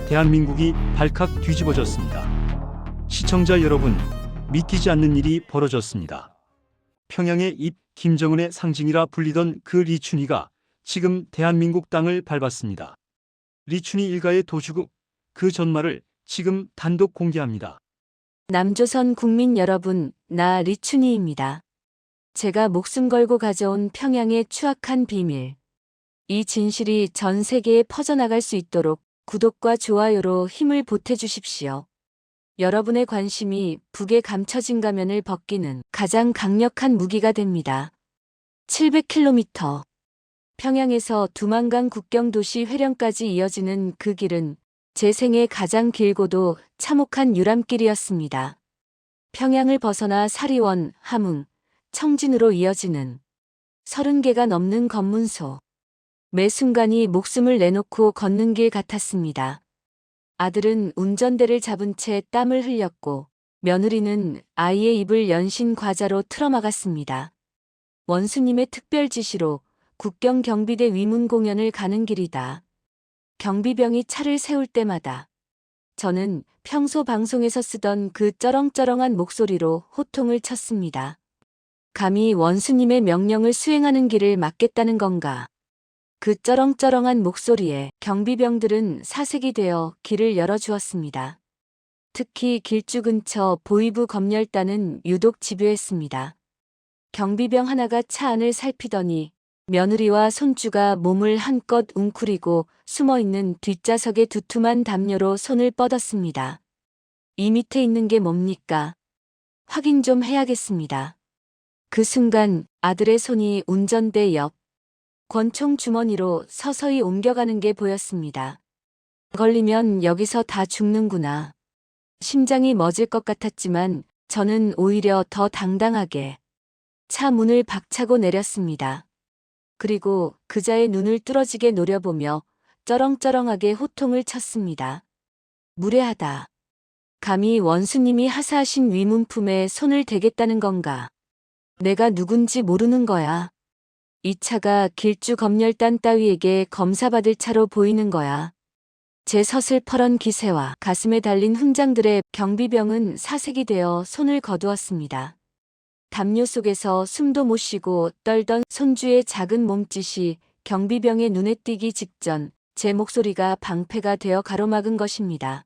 대한민국이 발칵 뒤집어졌습니다. 시청자 여러분, 믿기지 않는 일이 벌어졌습니다. 평양의 입 김정은의 상징이라 불리던 그 리춘희가 지금 대한민국 땅을 밟았습니다. 리춘희 일가의 도주국, 그 전말을 지금 단독 공개합니다. 남조선 국민 여러분, 나 리춘희입니다. 제가 목숨 걸고 가져온 평양의 추악한 비밀. 이 진실이 전 세계에 퍼져나갈 수 있도록 구독과 좋아요로 힘을 보태주십시오. 여러분의 관심이 북의 감춰진 가면을 벗기는 가장 강력한 무기가 됩니다. 700km. 평양에서 두만강 국경도시 회령까지 이어지는 그 길은 제 생애 가장 길고도 참혹한 유람길이었습니다. 평양을 벗어나 사리원, 함흥, 청진으로 이어지는 30개가 넘는 검문소. 매 순간이 목숨을 내놓고 걷는 길 같았습니다. 아들은 운전대를 잡은 채 땀을 흘렸고 며느리는 아이의 입을 연신 과자로 틀어막았습니다. 원수님의 특별 지시로 국경 경비대 위문 공연을 가는 길이다. 경비병이 차를 세울 때마다 저는 평소 방송에서 쓰던 그 쩌렁쩌렁한 목소리로 호통을 쳤습니다. 감히 원수님의 명령을 수행하는 길을 막겠다는 건가? 그 쩌렁쩌렁한 목소리에 경비병들은 사색이 되어 길을 열어주었습니다. 특히 길주 근처 보위부 검열단은 유독 집요했습니다. 경비병 하나가 차 안을 살피더니 며느리와 손주가 몸을 한껏 웅크리고 숨어있는 뒷좌석의 두툼한 담요로 손을 뻗었습니다. 이 밑에 있는 게 뭡니까? 확인 좀 해야겠습니다. 그 순간 아들의 손이 운전대 옆 권총 주머니로 서서히 옮겨가는 게 보였습니다. 걸리면 여기서 다 죽는구나. 심장이 멎을 것 같았지만 저는 오히려 더 당당하게 차 문을 박차고 내렸습니다. 그리고 그자의 눈을 뚫어지게 노려보며 쩌렁쩌렁하게 호통을 쳤습니다. 무례하다. 감히 원수님이 하사하신 위문품에 손을 대겠다는 건가? 내가 누군지 모르는 거야. 이 차가 길주 검열단 따위에게 검사받을 차로 보이는 거야. 제 서슬퍼런 기세와 가슴에 달린 훈장들의 경비병은 사색이 되어 손을 거두었습니다. 담요 속에서 숨도 못 쉬고 떨던 손주의 작은 몸짓이 경비병의 눈에 띄기 직전 제 목소리가 방패가 되어 가로막은 것입니다.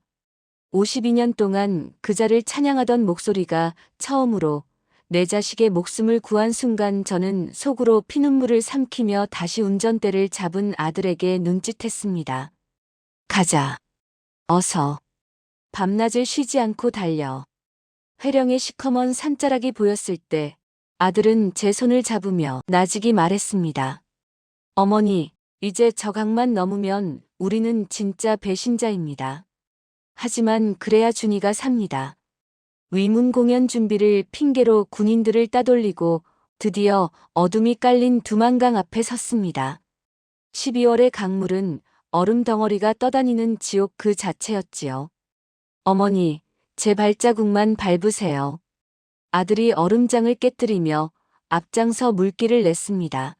52년 동안 그자를 찬양하던 목소리가 처음으로 내 자식의 목숨을 구한 순간 저는 속으로 피눈물을 삼키며 다시 운전대를 잡은 아들에게 눈짓했습니다. 가자. 어서. 밤낮을 쉬지 않고 달려. 회령의 시커먼 산자락이 보였을 때 아들은 제 손을 잡으며 나직이 말했습니다. 어머니, 이제 저 강만 넘으면 우리는 진짜 배신자입니다. 하지만 그래야 준이가 삽니다. 위문 공연 준비를 핑계로 군인들을 따돌리고 드디어 어둠이 깔린 두만강 앞에 섰습니다. 12월의 강물은 얼음 덩어리가 떠다니는 지옥 그 자체였지요. 어머니, 제 발자국만 밟으세요. 아들이 얼음장을 깨뜨리며 앞장서 물길을 냈습니다.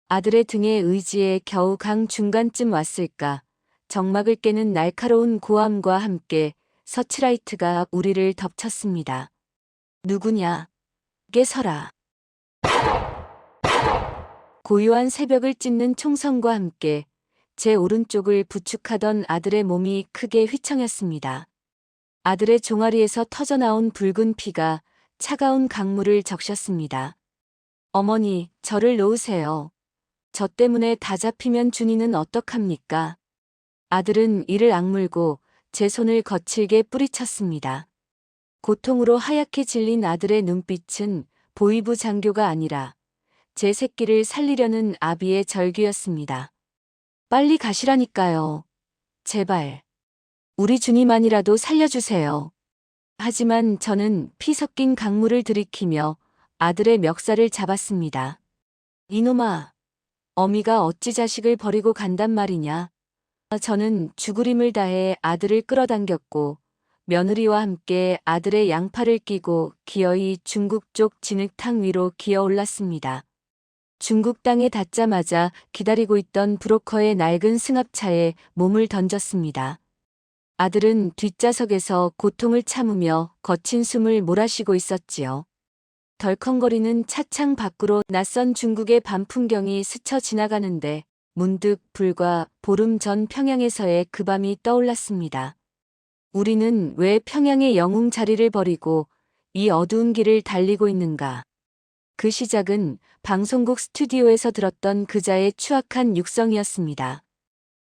아들의 등에 의지해 겨우 강 중간쯤 왔을까. 정막을 깨는 날카로운 고함과 함께 서치라이트가 우리를 덮쳤습니다. 누구냐? 게 서라. 고요한 새벽을 찢는 총성과 함께 제 오른쪽을 부축하던 아들의 몸이 크게 휘청였습니다. 아들의 종아리에서 터져나온 붉은 피가 차가운 강물을 적셨습니다. 어머니, 저를 놓으세요. 저 때문에 다 잡히면 준이는 어떡합니까? 아들은 이를 악물고 제 손을 거칠게 뿌리쳤습니다. 고통으로 하얗게 질린 아들의 눈빛은 보위부 장교가 아니라 제 새끼를 살리려는 아비의 절규였습니다. 빨리 가시라니까요. 제발. 우리 준이만이라도 살려주세요. 하지만 저는 피 섞인 강물을 들이키며 아들의 멱살을 잡았습니다. 이놈아, 어미가 어찌 자식을 버리고 간단 말이냐. 저는 죽으림을 다해 아들을 끌어당겼고 며느리와 함께 아들의 양팔을 끼고 기어이 중국 쪽 진흙탕 위로 기어 올랐습니다. 중국 땅에 닿자마자 기다리고 있던 브로커의 낡은 승합차에 몸을 던졌습니다. 아들은 뒷좌석에서 고통을 참으며 거친 숨을 몰아쉬고 있었지요. 덜컹거리는 차창 밖으로 낯선 중국의 밤 풍경이 스쳐 지나가는데 문득 불과 보름 전 평양에서의 그 밤이 떠올랐습니다. 우리는 왜 평양의 영웅 자리를 버리고 이 어두운 길을 달리고 있는가? 그 시작은 방송국 스튜디오에서 들었던 그자의 추악한 육성이었습니다.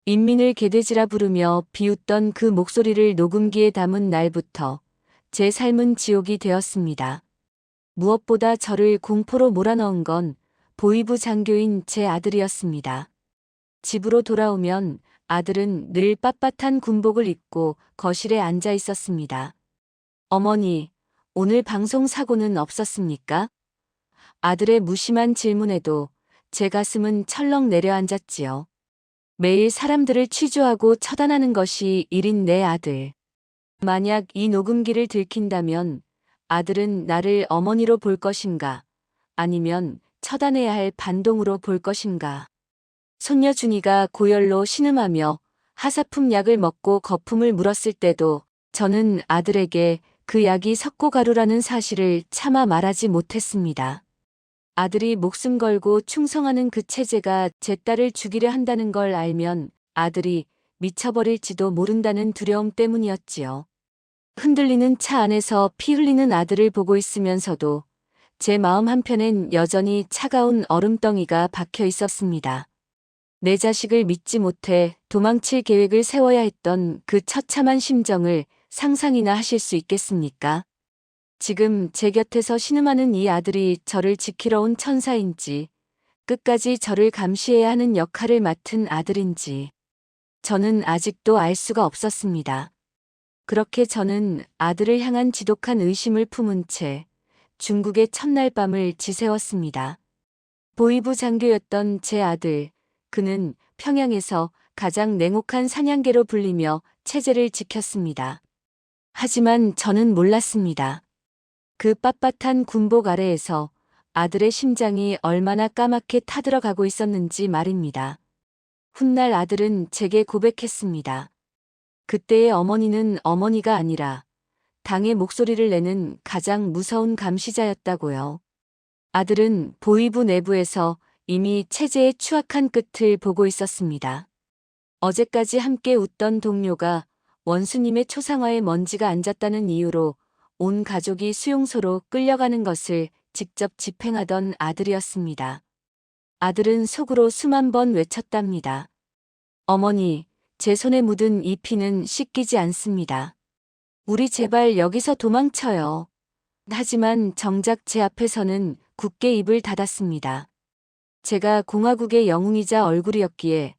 인민을 개돼지라 부르며 비웃던 그 목소리를 녹음기에 담은 날부터 제 삶은 지옥이 되었습니다. 무엇보다 저를 공포로 몰아넣은 건 보위부 장교인 제 아들이었습니다. 집으로 돌아오면 아들은 늘 빳빳한 군복을 입고 거실에 앉아 있었습니다. 어머니, 오늘 방송 사고는 없었습니까? 아들의 무심한 질문에도 제 가슴은 철렁 내려앉았지요. 매일 사람들을 취조하고 처단하는 것이 일인 내 아들. 만약 이 녹음기를 들킨다면 아들은 나를 어머니로 볼 것인가? 아니면 처단해야 할 반동으로 볼 것인가? 손녀 준이가 고열로 신음하며 하사품 약을 먹고 거품을 물었을 때도 저는 아들에게 그 약이 석고가루라는 사실을 차마 말하지 못했습니다. 아들이 목숨 걸고 충성하는 그 체제가 제 딸을 죽이려 한다는 걸 알면 아들이 미쳐버릴지도 모른다는 두려움 때문이었지요. 흔들리는 차 안에서 피 흘리는 아들을 보고 있으면서도 제 마음 한편엔 여전히 차가운 얼음덩이가 박혀 있었습니다. 내 자식을 믿지 못해 도망칠 계획을 세워야 했던 그 처참한 심정을 상상이나 하실 수 있겠습니까? 지금 제 곁에서 신음하는 이 아들이 저를 지키러 온 천사인지, 끝까지 저를 감시해야 하는 역할을 맡은 아들인지, 저는 아직도 알 수가 없었습니다. 그렇게 저는 아들을 향한 지독한 의심을 품은 채 중국의 첫날 밤을 지새웠습니다. 보위부 장교였던 제 아들, 그는 평양에서 가장 냉혹한 사냥개로 불리며 체제를 지켰습니다. 하지만 저는 몰랐습니다. 그 빳빳한 군복 아래에서 아들의 심장이 얼마나 까맣게 타들어가고 있었는지 말입니다. 훗날 아들은 제게 고백했습니다. 그때의 어머니는 어머니가 아니라 당의 목소리를 내는 가장 무서운 감시자였다고요. 아들은 보위부 내부에서 이미 체제의 추악한 끝을 보고 있었습니다. 어제까지 함께 웃던 동료가 원수님의 초상화에 먼지가 앉았다는 이유로 온 가족이 수용소로 끌려가는 것을 직접 집행하던 아들이었습니다. 아들은 속으로 수만 번 외쳤답니다. 어머니, 제 손에 묻은 이 피는 씻기지 않습니다. 우리 제발 여기서 도망쳐요. 하지만 정작 제 앞에서는 굳게 입을 닫았습니다. 제가 공화국의 영웅이자 얼굴이었기에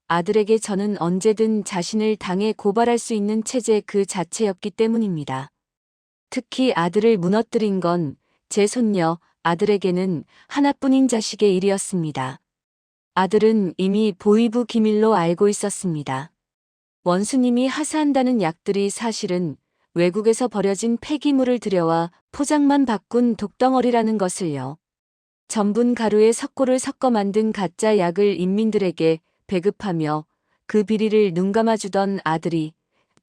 아들에게 저는 언제든 자신을 당해 고발할 수 있는 체제 그 자체였기 때문입니다. 특히 아들을 무너뜨린 건 제 손녀 아들에게는 하나뿐인 자식의 일이었습니다. 아들은 이미 보위부 기밀로 알고 있었습니다. 원수님이 하사한다는 약들이 사실은 외국에서 버려진 폐기물을 들여와 포장만 바꾼 독덩어리라는 것을요. 전분 가루에 석고를 섞어 만든 가짜 약을 인민들에게 배급하며 그 비리를 눈감아주던 아들이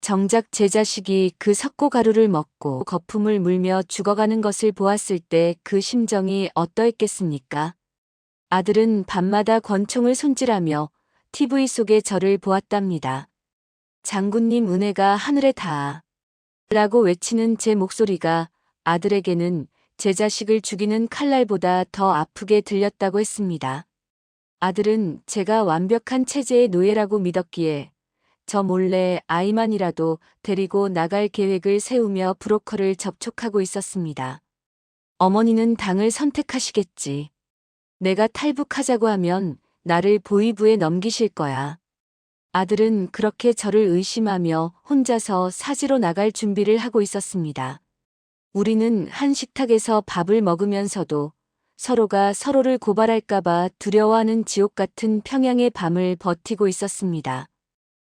정작 제 자식이 그 석고 가루를 먹고 거품을 물며 죽어가는 것을 보았을 때 그 심정이 어떠했겠습니까? 아들은 밤마다 권총을 손질하며 TV 속에 저를 보았답니다. 장군님 은혜가 하늘에 닿아 라고 외치는 제 목소리가 아들에게는 제 자식을 죽이는 칼날보다 더 아프게 들렸다고 했습니다. 아들은 제가 완벽한 체제의 노예라고 믿었기에 저 몰래 아이만이라도 데리고 나갈 계획을 세우며 브로커를 접촉하고 있었습니다. 어머니는 당을 선택하시겠지. 내가 탈북하자고 하면 나를 보위부에 넘기실 거야. 아들은 그렇게 저를 의심하며 혼자서 사지로 나갈 준비를 하고 있었습니다. 우리는 한 식탁에서 밥을 먹으면서도 서로가 서로를 고발할까봐 두려워하는 지옥 같은 평양의 밤을 버티고 있었습니다.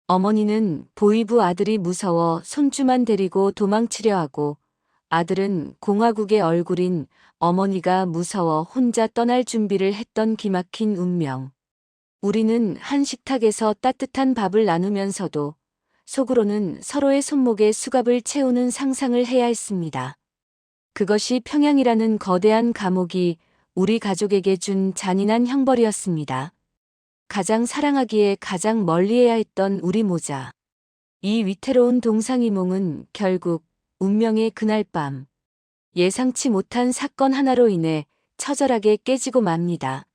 어머니는 보위부 아들이 무서워 손주만 데리고 도망치려 하고 아들은 공화국의 얼굴인 어머니가 무서워 혼자 떠날 준비를 했던 기막힌 운명. 우리는 한 식탁에서 따뜻한 밥을 나누면서도 속으로는 서로의 손목에 수갑을 채우는 상상을 해야 했습니다. 그것이 평양이라는 거대한 감옥이 우리 가족에게 준 잔인한 형벌이었습니다. 가장 사랑하기에 가장 멀리해야 했던 우리 모자. 이 위태로운 동상이몽은 결국 운명의 그날 밤 예상치 못한 사건 하나로 인해 처절하게 깨지고 맙니다.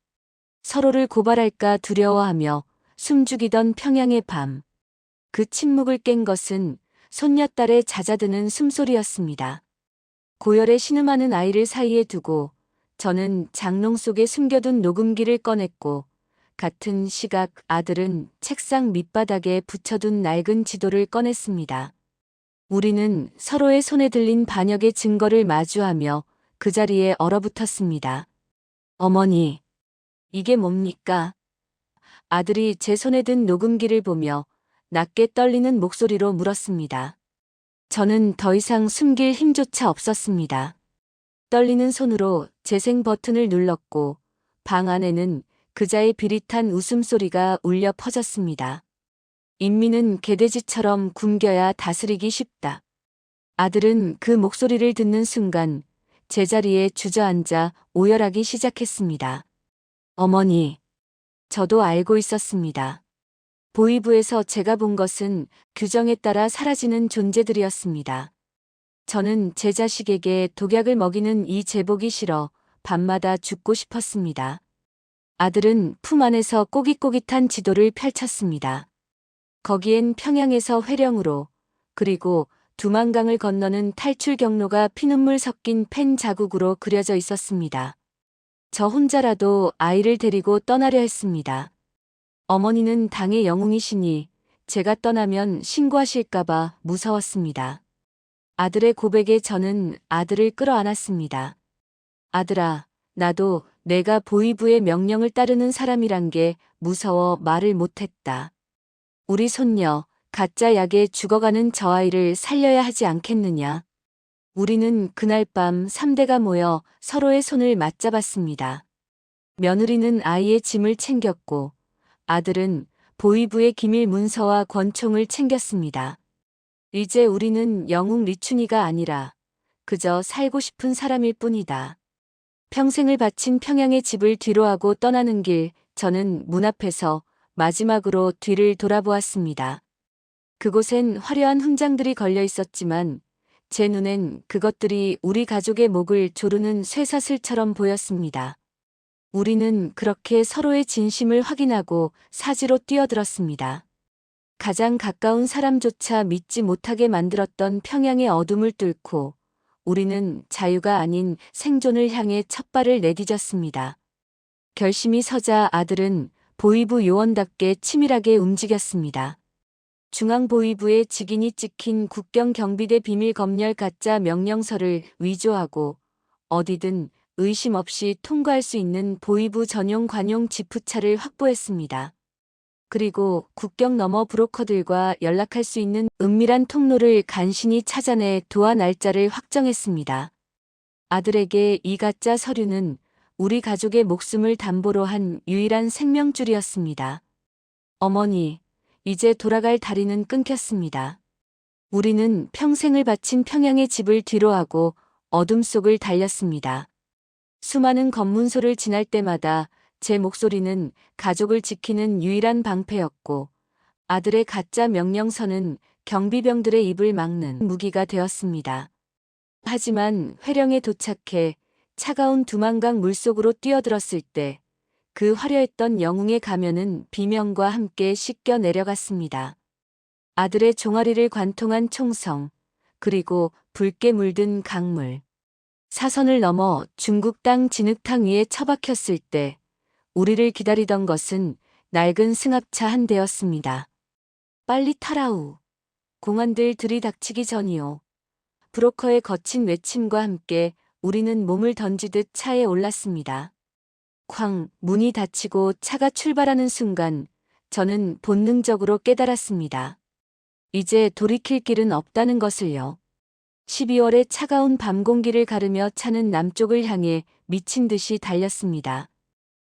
서로를 고발할까 두려워하며 숨죽이던 평양의 밤. 그 침묵을 깬 것은 손녀딸의 잦아드는 숨소리였습니다. 고열에 신음하는 아이를 사이에 두고 저는 장롱 속에 숨겨둔 녹음기를 꺼냈고 같은 시각 아들은 책상 밑바닥에 붙여둔 낡은 지도를 꺼냈습니다. 우리는 서로의 손에 들린 반역의 증거를 마주하며 그 자리에 얼어붙었습니다. 어머니, 이게 뭡니까? 아들이 제 손에 든 녹음기를 보며 낮게 떨리는 목소리로 물었습니다. 저는 더 이상 숨길 힘조차 없었습니다. 떨리는 손으로 재생 버튼을 눌렀고 방 안에는 그자의 비릿한 웃음소리가 울려 퍼졌습니다. 인민은 개돼지처럼 굶겨야 다스리기 쉽다. 아들은 그 목소리를 듣는 순간 제자리에 주저앉아 오열하기 시작했습니다. 어머니, 저도 알고 있었습니다. 보이부에서 제가 본 것은 규정에 따라 사라지는 존재들이었습니다. 저는 제 자식에게 독약을 먹이는 이 제복이 싫어 밤마다 죽고 싶었습니다. 아들은 품 안에서 꼬깃꼬깃한 지도를 펼쳤습니다. 거기엔 평양에서 회령으로 그리고 두만강을 건너는 탈출 경로가 피눈물 섞인 펜 자국으로 그려져 있었습니다. 저 혼자라도 아이를 데리고 떠나려 했습니다. 어머니는 당의 영웅이시니 제가 떠나면 신고하실까봐 무서웠습니다. 아들의 고백에 저는 아들을 끌어안았습니다. 아들아, 나도 내가 보위부의 명령을 따르는 사람이란 게 무서워 말을 못했다. 우리 손녀, 가짜 약에 죽어가는 저 아이를 살려야 하지 않겠느냐. 우리는 그날 밤 3대가 모여 서로의 손을 맞잡았습니다. 며느리는 아이의 짐을 챙겼고 아들은 보위부의 기밀 문서와 권총을 챙겼습니다. 이제 우리는 영웅 리춘이가 아니라 그저 살고 싶은 사람일 뿐이다. 평생을 바친 평양의 집을 뒤로하고 떠나는 길, 저는 문 앞에서 마지막으로 뒤를 돌아보았습니다. 그곳엔 화려한 훈장들이 걸려 있었지만 제 눈엔 그것들이 우리 가족의 목을 조르는 쇠사슬처럼 보였습니다. 우리는 그렇게 서로의 진심을 확인하고 사지로 뛰어들었습니다. 가장 가까운 사람조차 믿지 못하게 만들었던 평양의 어둠을 뚫고 우리는 자유가 아닌 생존을 향해 첫 발을 내디뎠습니다. 결심이 서자 아들은 보위부 요원답게 치밀하게 움직였습니다. 중앙보위부의 직인이 찍힌 국경경비대 비밀 검열 가짜 명령서를 위조하고 어디든 의심 없이 통과할 수 있는 보위부 전용 관용 지프차를 확보했습니다. 그리고 국경 너머 브로커들과 연락할 수 있는 은밀한 통로를 간신히 찾아내 도화 날짜를 확정했습니다. 아들에게 이 가짜 서류는 우리 가족의 목숨을 담보로 한 유일한 생명줄이었습니다. 어머니, 이제 돌아갈 다리는 끊겼습니다. 우리는 평생을 바친 평양의 집을 뒤로하고 어둠 속을 달렸습니다. 수많은 검문소를 지날 때마다 제 목소리는 가족을 지키는 유일한 방패였고 아들의 가짜 명령서는 경비병들의 입을 막는 무기가 되었습니다. 하지만 회령에 도착해 차가운 두만강 물속으로 뛰어들었을 때 그 화려했던 영웅의 가면은 비명과 함께 씻겨 내려갔습니다. 아들의 종아리를 관통한 총성, 그리고 붉게 물든 강물. 사선을 넘어 중국 땅 진흙탕 위에 처박혔을 때 우리를 기다리던 것은 낡은 승합차 한 대였습니다. 빨리 타라우. 공안들 들이닥치기 전이요. 브로커의 거친 외침과 함께 우리는 몸을 던지듯 차에 올랐습니다. 쾅, 문이 닫히고 차가 출발하는 순간 저는 본능적으로 깨달았습니다. 이제 돌이킬 길은 없다는 것을요. 12월의 차가운 밤 공기를 가르며 차는 남쪽을 향해 미친 듯이 달렸습니다.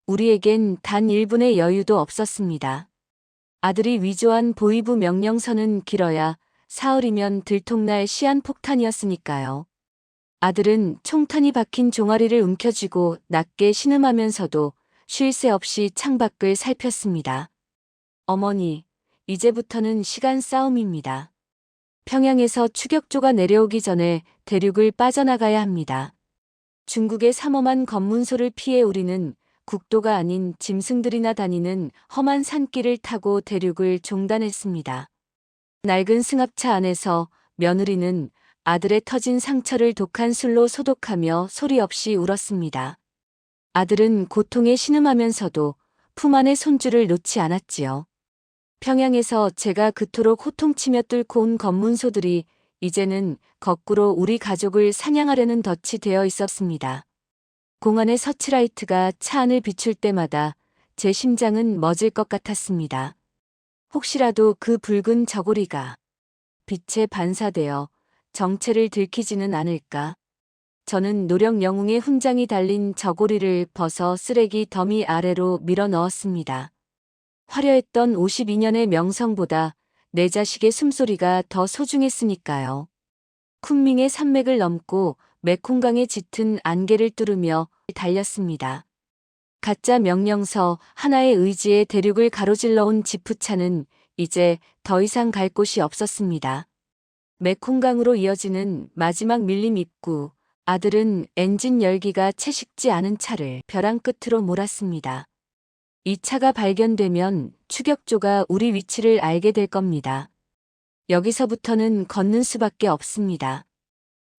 우리에겐 단 1분의 여유도 없었습니다. 아들이 위조한 보위부 명령서는 길어야 사흘이면 들통날 시한폭탄이었으니까요. 아들은 총탄이 박힌 종아리를 움켜쥐고 낮게 신음하면서도 쉴 새 없이 창밖을 살폈습니다. 어머니, 이제부터는 시간 싸움입니다. 평양에서 추격조가 내려오기 전에 대륙을 빠져나가야 합니다. 중국의 삼엄한 검문소를 피해 우리는 국도가 아닌 짐승들이나 다니는 험한 산길을 타고 대륙을 종단했습니다. 낡은 승합차 안에서 며느리는 아들의 터진 상처를 독한 술로 소독하며 소리 없이 울었습니다. 아들은 고통에 신음하면서도 품 안의 손주를 놓지 않았지요. 평양에서 제가 그토록 호통치며 뚫고 온 검문소들이 이제는 거꾸로 우리 가족을 사냥하려는 덫이 되어 있었습니다. 공안의 서치라이트가 차 안을 비출 때마다 제 심장은 멎을 것 같았습니다. 혹시라도 그 붉은 저고리가 빛에 반사되어 정체를 들키지는 않을까. 저는 노력 영웅의 훈장이 달린 저고리를 벗어 쓰레기 더미 아래로 밀어 넣었습니다. 화려했던 52년의 명성보다 내 자식의 숨소리가 더 소중했으니까요. 쿤밍의 산맥을 넘고 메콩강의 짙은 안개를 뚫으며 달렸습니다. 가짜 명령서 하나의 의지에 대륙을 가로질러 온 지프차는 이제 더 이상 갈 곳이 없었습니다. 메콩강으로 이어지는 마지막 밀림 입구, 아들은 엔진 열기가 채 식지 않은 차를 벼랑 끝으로 몰았습니다. 이 차가 발견되면 추격조가 우리 위치를 알게 될 겁니다. 여기서부터는 걷는 수밖에 없습니다.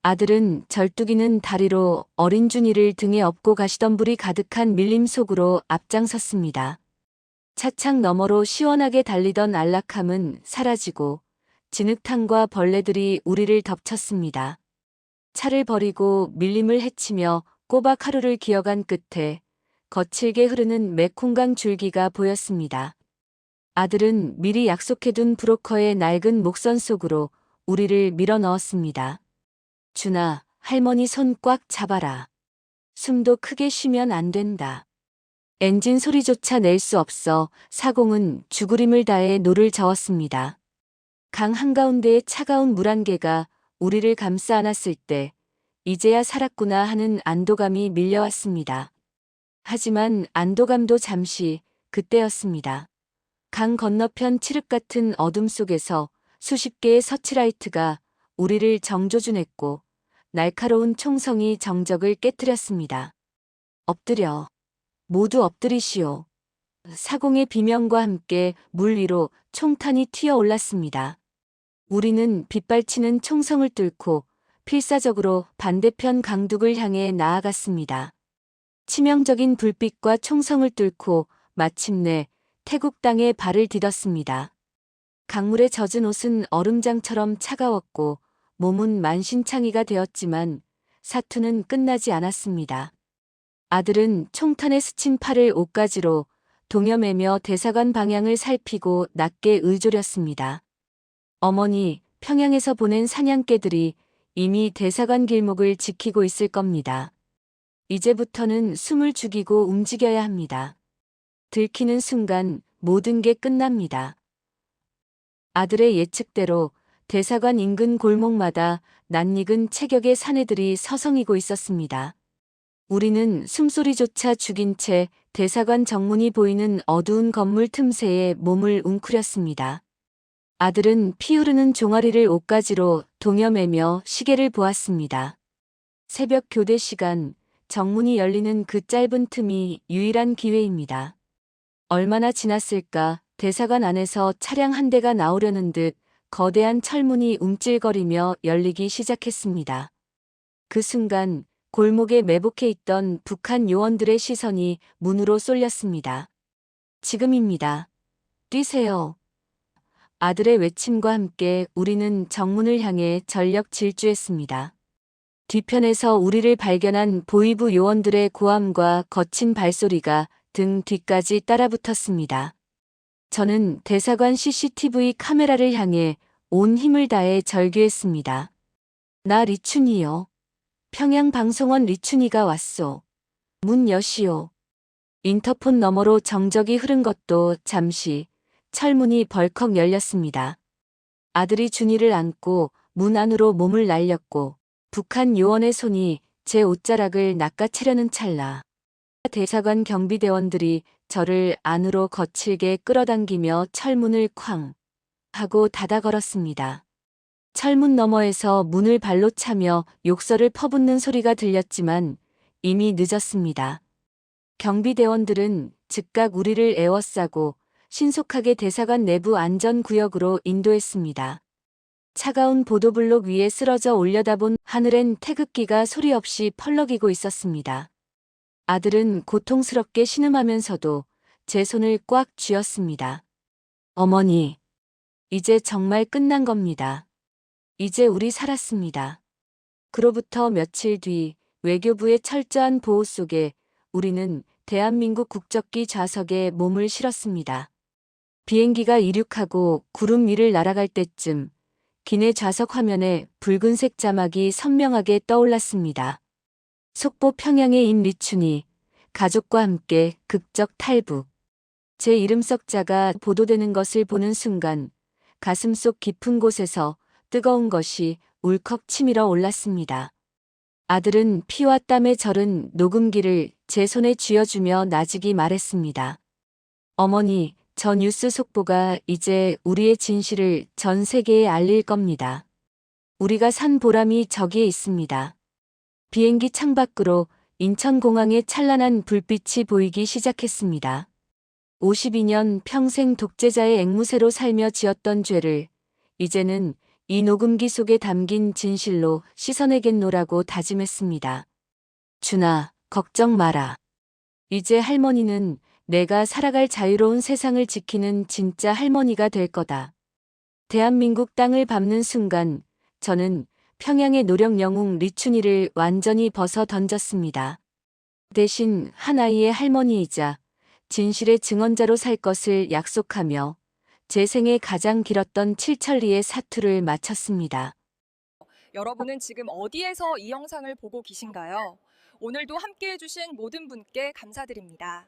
아들은 절뚝이는 다리로 어린 준이를 등에 업고 가시덤불이 가득한 밀림 속으로 앞장섰습니다. 차창 너머로 시원하게 달리던 안락함은 사라지고 진흙탕과 벌레들이 우리를 덮쳤습니다. 차를 버리고 밀림을 헤치며 꼬박 하루를 기어간 끝에 거칠게 흐르는 메콩강 줄기가 보였습니다. 아들은 미리 약속해둔 브로커의 낡은 목선 속으로 우리를 밀어 넣었습니다. 준아, 할머니 손 꽉 잡아라. 숨도 크게 쉬면 안 된다. 엔진 소리조차 낼 수 없어 사공은 죽으림을 다해 노를 저었습니다. 강 한가운데의 차가운 물 한 개가 우리를 감싸 안았을 때 이제야 살았구나 하는 안도감이 밀려왔습니다. 하지만 안도감도 잠시 그때였습니다. 강 건너편 칠흑 같은 어둠 속에서 수십 개의 서치라이트가 우리를 정조준했고 날카로운 총성이 정적을 깨뜨렸습니다. 엎드려. 모두 엎드리시오. 사공의 비명과 함께 물 위로 총탄이 튀어 올랐습니다. 우리는 빗발치는 총성을 뚫고 필사적으로 반대편 강둑을 향해 나아갔습니다. 치명적인 불빛과 총성을 뚫고 마침내 태국 땅에 발을 디뎠습니다. 강물에 젖은 옷은 얼음장처럼 차가웠고 몸은 만신창이가 되었지만 사투는 끝나지 않았습니다. 아들은 총탄에 스친 팔을 옷가지로 동여매며 대사관 방향을 살피고 낮게 의졸였습니다. 어머니, 평양에서 보낸 사냥개들이 이미 대사관 길목을 지키고 있을 겁니다. 이제부터는 숨을 죽이고 움직여야 합니다. 들키는 순간 모든 게 끝납니다. 아들의 예측대로 대사관 인근 골목마다 낯익은 체격의 사내들이 서성이고 있었습니다. 우리는 숨소리조차 죽인 채 대사관 정문이 보이는 어두운 건물 틈새에 몸을 웅크렸습니다. 아들은 피 흐르는 종아리를 옷가지로 동여매며 시계를 보았습니다. 새벽 교대 시간, 정문이 열리는 그 짧은 틈이 유일한 기회입니다. 얼마나 지났을까 대사관 안에서 차량 한 대가 나오려는 듯 거대한 철문이 움찔거리며 열리기 시작했습니다. 그 순간 골목에 매복해 있던 북한 요원들의 시선이 문으로 쏠렸습니다. 지금입니다. 뛰세요. 아들의 외침과 함께 우리는 정문을 향해 전력 질주했습니다. 뒤편에서 우리를 발견한 보위부 요원들의 고함과 거친 발소리가 등 뒤까지 따라붙었습니다. 저는 대사관 CCTV 카메라를 향해 온 힘을 다해 절규했습니다. 나 리춘이요. 평양방송원 리춘이가 왔소. 문 여시오. 인터폰 너머로 정적이 흐른 것도 잠시 철문이 벌컥 열렸습니다. 아들이 준이를 안고 문 안으로 몸을 날렸고 북한 요원의 손이 제 옷자락을 낚아채려는 찰나 대사관 경비대원들이 저를 안으로 거칠게 끌어당기며 철문을 쾅 하고 닫아 걸었습니다. 철문 너머에서 문을 발로 차며 욕설을 퍼붓는 소리가 들렸지만 이미 늦었습니다. 경비대원들은 즉각 우리를 에워싸고 신속하게 대사관 내부 안전구역으로 인도했습니다. 차가운 보도블록 위에 쓰러져 올려다본 하늘엔 태극기가 소리 없이 펄럭이고 있었습니다. 아들은 고통스럽게 신음하면서도 제 손을 꽉 쥐었습니다. 어머니, 이제 정말 끝난 겁니다. 이제 우리 살았습니다. 그로부터 며칠 뒤 외교부의 철저한 보호 속에 우리는 대한민국 국적기 좌석에 몸을 실었습니다. 비행기가 이륙하고 구름 위를 날아갈 때쯤 기내 좌석 화면에 붉은색 자막이 선명하게 떠올랐습니다. 속보 평양의 임리춘이 가족과 함께 극적 탈북. 제 이름 석자가 보도되는 것을 보는 순간 가슴속 깊은 곳에서 뜨거운 것이 울컥 치밀어 올랐습니다. 아들은 피와 땀에 절은 녹음기를 제 손에 쥐어주며 나직이 말했습니다. 어머니, 저 뉴스 속보가 이제 우리의 진실을 전 세계에 알릴 겁니다. 우리가 산 보람이 저기에 있습니다. 비행기 창밖으로 인천공항의 찬란한 불빛이 보이기 시작했습니다. 52년 평생 독재자의 앵무새로 살며 지었던 죄를 이제는 이 녹음기 속에 담긴 진실로 씻어내겠노라고 다짐했습니다. 준아, 걱정 마라. 이제 할머니는 내가 살아갈 자유로운 세상을 지키는 진짜 할머니가 될 거다. 대한민국 땅을 밟는 순간 저는 평양의 노력 영웅 리춘이를 완전히 벗어 던졌습니다. 대신 한 아이의 할머니이자 진실의 증언자로 살 것을 약속하며 제 생애 가장 길었던 7천리의 사투를 마쳤습니다. 여러분은 지금 어디에서 이 영상을 보고 계신가요? 오늘도 함께해 주신 모든 분께 감사드립니다.